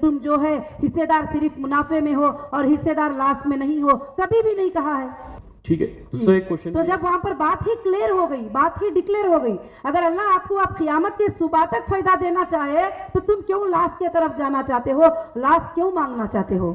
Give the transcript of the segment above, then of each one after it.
तुम जो है हिस्सेदार सिर्फ मुनाफे में हो और हिस्सेदार लॉस में नहीं हो, कभी भी नहीं कहा है। ठीक है, दूसरा एक क्वेश्चन। तो जब वहां पर बात ही क्लियर हो गई, बात ही डिक्लेयर हो गई, अगर अल्लाह आपको आप क़यामत की सुबह तक फायदा देना चाहे तो तुम क्यों लॉस की तरफ जाना चाहते हो? लॉस क्यों मांगना चाहते हो?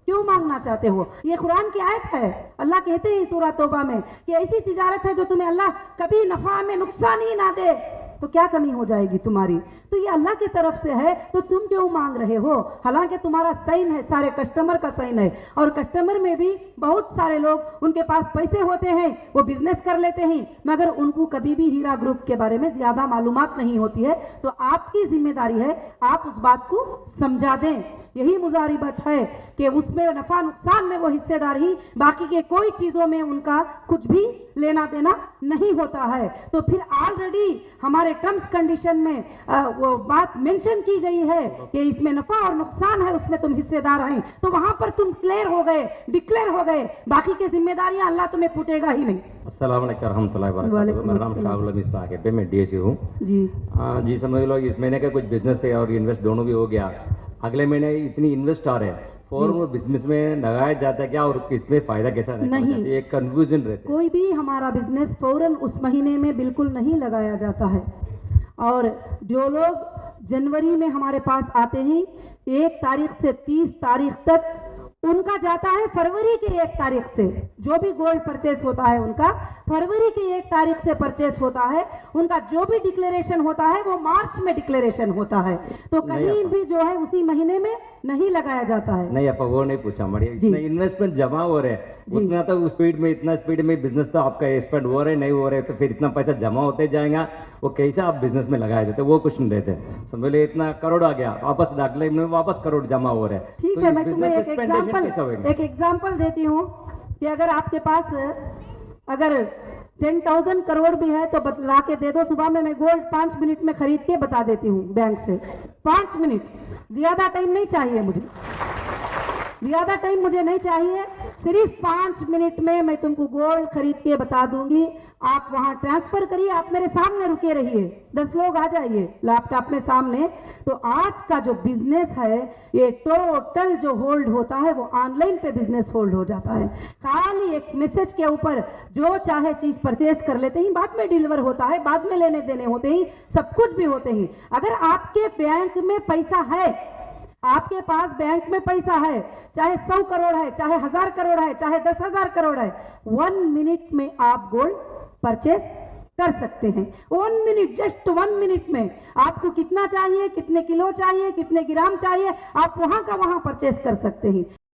क्यों मांगना चाहते हो? ये कुरान की आयत है। अल्लाह कहते हैं सूरह तौबा में कि ऐसी तिजारत है जो तुम्हें अल्लाह कभी नफा में नुकसान ही ना दे, तो क्या कमी हो जाएगी तुम्हारी? तो ये अल्लाह की तरफ से है, तो तुम क्यों मांग रहे हो? हालांकि तुम्हारा साइन है, सारे कस्टमर का साइन है, और कस्टमर में भी बहुत सारे लोग उनके पास पैसे होते हैं, वो बिजनेस कर लेते हैं, मगर उनको कभी भी हीरा ग्रुप के बारे में ज्यादा मालूमात नहीं होती है। तो आपकी जिम्मेदारी है आप उस बात को समझा दें। यही मुजारिबत है कि उसमें नफा नुकसान में वो हिस्सेदार ही, बाकी के कोई चीजों में उनका कुछ भी लेना देना नहीं होता है। तो फिर ऑलरेडी हमारे टर्म्स कंडीशन में वो बात मेंशन की गई है कि इसमें नफा और नुकसान है, उसमें तुम हिस्सेदार हैं, तो वहां पर तुम क्लियर हो गए, डिक्लेयर हो गए, बाकी की जिम्मेदारियां अल्लाह तुम्हें पूछेगा ही नहीं। अस्सलाम वालेकुम रहमतुल्लाहि व बरकातहू। मेरा नाम शाह गुलाम इस्लाह के पे, मैं डीएससी हूँ जी। जी समझ लो इस महीने का कुछ बिजनेस है और इन्वेस्ट दोनों भी हो गया, अगले महीने इतनी इन्वेस्ट आ रहे हैं, फौरन वो बिजनेस में लगाया जाता है क्या और इसमें फायदा कैसा नहीं, है? एक कंफ्यूजन रहता है। कोई भी हमारा बिजनेस फौरन उस महीने में बिल्कुल नहीं लगाया जाता है। और जो लोग जनवरी में हमारे पास आते हैं 1 तारीख से 30 तारीख तक, उनका जाता है फरवरी के 1 तारीख से। जो भी गोल्ड परचेस होता है उनका फरवरी के 1 तारीख से परचेस होता है। उनका जो भी डिक्लेरेशन होता है वो मार्च में डिक्लेरेशन होता है। तो कहीं भी जो है उसी महीने में नहीं लगाया जाता है। नहीं आपा वो नहीं पूछा, बढ़िया इतना इन्वेस्टमेंट जमा हो रहे हैं उतना तो उस स्पीड में, इतना स्पीड में बिजनेस तो आपका एक्सपेंड हो रहे नहीं हो रहे, तो फिर इतना पैसा जमा होते जाएगा, वो कैसे आप बिजनेस में लगाए जाते, वो क्वेश्चन रहते हैं। समझ लो इतना करोड़ आ गया, वापस अगले में वापस करोड़ जमा हो रहे हैं। ठीक है, मैं तुम्हें एक एग्जाम्पल देती हूँ कि अगर आपके पास अगर 10,000 करोड़ भी है तो ला के दे दो। सुबह में मैं गोल्ड 5 मिनट में खरीद के बता देती हूँ बैंक से। 5 मिनट, ज्यादा टाइम नहीं चाहिए मुझे, ज्यादा टाइम मुझे नहीं चाहिए, सिर्फ 5 मिनट में मैं तुमको गोल्ड खरीद के बता दूंगी। आप वहां ट्रांसफर करिए, आप मेरे सामने रुके रहिए, 10 लोग आ जाइए लैपटॉप में सामने। तो आज का जो बिजनेस है ये टोटल जो होल्ड होता है वो ऑनलाइन पे बिजनेस होल्ड हो जाता है। खाली एक मैसेज के ऊपर जो चाहे चीज परचेज कर लेते हैं, बाद में डिलीवर होता है, बाद में लेने देने होते हैं, सब कुछ भी होते हैं। अगर आपके बैंक में पैसा है, आपके पास बैंक में पैसा है, चाहे 100 करोड़ है, चाहे 1000 करोड़ है, चाहे 10,000 करोड़ है, 1 मिनट में आप गोल्ड परचेस कर सकते हैं। 1 मिनट, जस्ट 1 मिनट में आपको कितना चाहिए, कितने किलो चाहिए, कितने ग्राम चाहिए, आप वहां का वहां परचेस कर सकते हैं।